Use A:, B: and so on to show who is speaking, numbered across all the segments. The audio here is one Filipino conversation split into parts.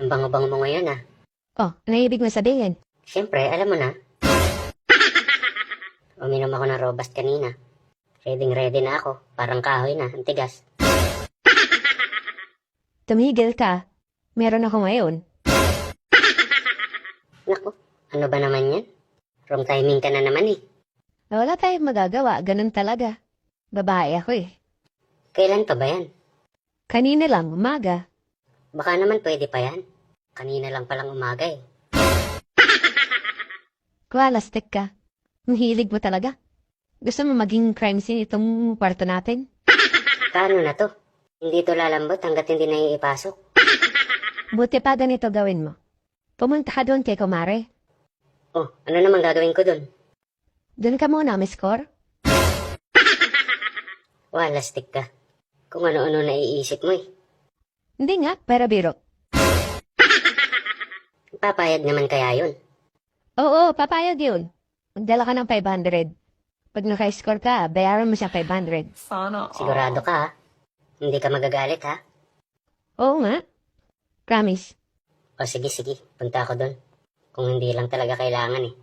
A: Ang bango-bango mo ngayon ah.
B: Oh, ano ibig mo sabihin?
A: Siyempre, alam mo na. Uminom ako ng robust kanina. Ready na ako. Parang kahoy na, ang tigas.
B: Tumigil ka. Meron ako ngayon.
A: Naku, ano ba naman yan? Wrong timing ka na naman eh.
B: Wala tayong magagawa, ganun talaga. Babae ako eh.
A: Kailan pa ba yan?
B: Kanina lang, umaga.
A: Baka naman pwede pa yan. Kanina lang palang umaga eh.
B: Kuwalastik ka. Ang hilig mo talaga. Gusto mo maging crime scene itong kwarto natin?
A: Paano na to? Hindi to lalambot hanggat hindi na iipasok.
B: Buti pa ganito gawin mo. Pumunta ka doon kay Kumare.
A: Oh, ano naman gagawin ko dun?
B: Doon ka muna, Miss Cor.
A: Walastik ka. Kung ano-ano naiisip mo eh.
B: Hindi nga, pero biro.
A: Papayag naman kaya yun.
B: Oo, papayag yun. Magdala ka ng 500. Pag naka-score ka, bayaran mo siya 500.
A: Sigurado ka ha? Hindi ka magagalit ha?
B: Oo nga. Promise.
A: O sige, punta ako dun. Kung hindi lang talaga kailangan eh.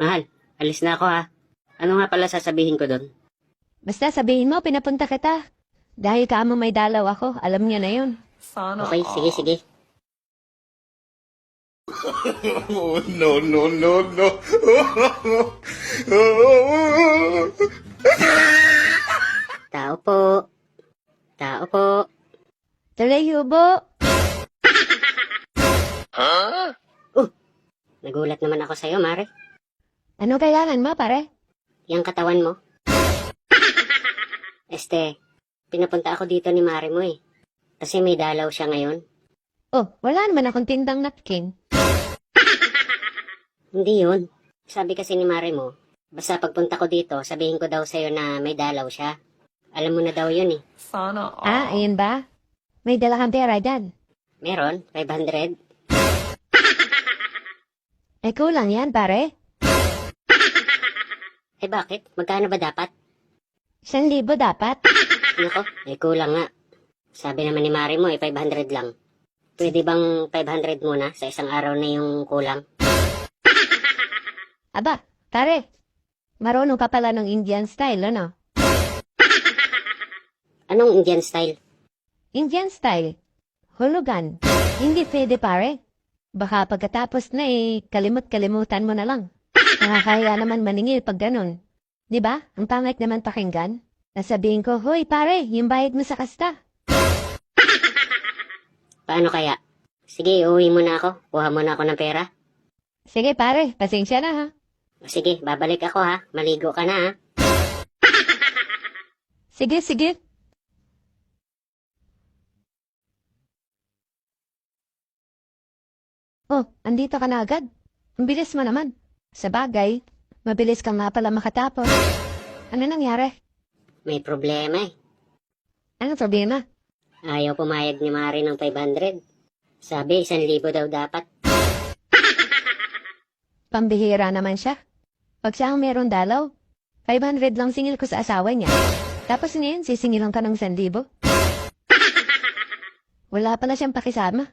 A: Mahal, alis na ako ha. Ano nga pala sasabihin ko dun?
B: Basta sabihin mo, pinapunta kita. Dahil ka mo may dalaw ako, alam niya na yun.
A: Okay, sige.
C: Oh, no, no, no, no.
A: Tao po.
B: Tuloy, Hubo.
A: Nagulat naman ako sa'yo, Mare.
B: Ano kailangan mo, pare?
A: Yang katawan mo. Pinapunta ako dito ni Mare mo eh. Kasi may dalaw siya ngayon.
B: Oh, wala naman akong tindang napkin.
A: Hindi yun. Sabi kasi ni Mare mo, basta pagpunta ko dito, sabihin ko daw sa'yo na may dalaw siya. Alam mo na daw yun eh.
B: Ah, ayun ba? May dala kang pera dyan.
A: Meron, 500.
B: Ay, kulang yan, pare.
A: Eh bakit? Magkano ba dapat?
B: 1,000 dapat.
A: Nako, kulang nga. Sabi naman ni Mare mo 500 lang. Pwede bang 500 muna sa isang araw na yung kulang?
B: Aba, pare. Marunong ka pala ng Indian style, ano?
A: Anong Indian style?
B: Indian style. Hulugan. Hindi pwede, pare. Baka pagkatapos na kalimut-kalimutan mo na lang. Nakakaya naman maningil pag ganun. Diba? Ang pangit naman pakinggan. Nasabihin ko, hoy pare, yung bayad mo sa kasta.
A: Paano kaya? Sige, uuwi muna ako. Kuha muna ako ng pera.
B: Sige pare, pasensya na ha.
A: Sige, babalik ako ha. Maligo ka na ha.
B: Sige. Oh, andito ka na agad. Ang bilis mo naman. Sa bagay, mabilis ka nga pala makatapos. Ano nangyari?
A: May problema eh.
B: Anong problema?
A: Ayaw pumayag ni Mare ng 500. Sabi, 1,000 daw dapat.
B: Pambihira naman siya. Pag siya ang meron dalaw, 500 lang singil ko sa asawa niya. Tapos ngayon, sisingilan ka ng 1,000. Wala pala siyang pakisama.